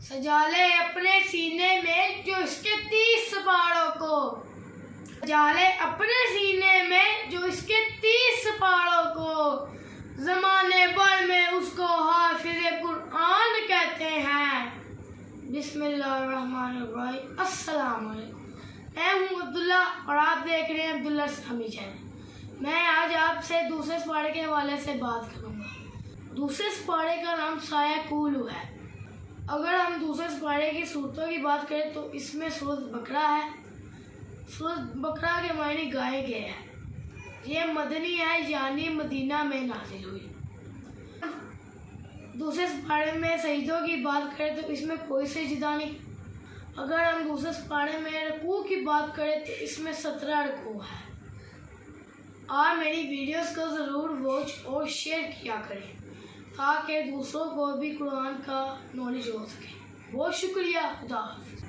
सजा ले अपने सीने में जो इसके 30 सिपारों को, सजा ले अपने सीने में जो इसके 30 सिपारों को, ज़माने भर में उसको हाफिज़ कुरान कहते हैं। बिस्मिल्लाहिर्रहमानिर्रहीम। अस्सलाम वालेकुम। मैं हूँ अब्दुल्ला और आप देख रहे हैं अब्दुल्ला इस्लामी चैनल। मैं आज आपसे दूसरे सिपारे के हवाले से बात करूँगा। दूसरे सिपारे का नाम साया कूलू है। अगर हम दूसरे सिपारे की सूरतों की बात करें तो इसमें सूरत बकरा है। सूरत बकरा के मायने गाय के है। ये मदनी है, यानी मदीना में नाजिल हुई। दूसरे सिपारे में सजदों की बात करें तो इसमें कोई सजदा नहीं। अगर हम दूसरे सिपारे में रुकू की बात करें तो इसमें 17 रुकू है। आप मेरी वीडियोस को ज़रूर वॉच और शेयर किया करें ताकि दूसरों को भी कुरान का नॉलेज हो सके। बहुत शुक्रिया। खुदा हाफ़िज़।